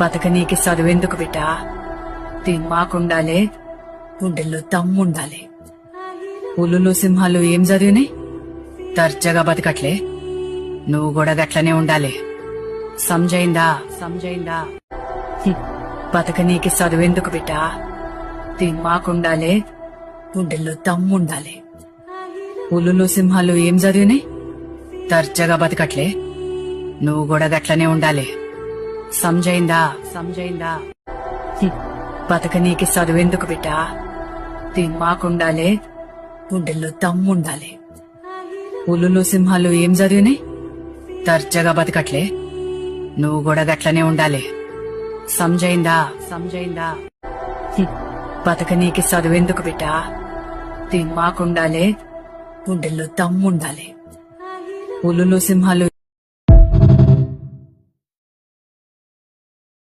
బతకనీకి చదువెందుకు బిడ్డా? దీని మాకుండాలే, గుండెల్లో దమ్ముండాలి. పులులు సింహాలు ఏం చదివినాయి? దర్జాగా బతకట్లే. నువ్వు కూడా గట్లనే ఉండాలి. సంజయిందా? బతకనీకి చదువెందుకు బిడ్డా? దీని మాకుండాలే, గుండెల్లో దమ్ముండాలి. పులులు సింహాలు ఏం చదివినాయి? దర్జాగా బతకట్లే. నువ్వు కూడా గట్లనే ఉండాలి. సంజయిందా? బతకనీకి చదువెందుకు బిడ్డా? దీని మాకుండాలే, గుండెల్లో దమ్ముండాలి. పులులు సింహాలు ఏం చదివినాయి? దర్జాగా బతకట్లే. నువ్వు కూడా గట్లనే ఉండాలి. సంజయిందా? బతకనీకి చదువెందుకు బిడ్డా? దీని మాకుండాలే, గుండెల్లో దమ్ముండాలి. పులులు సింహాలు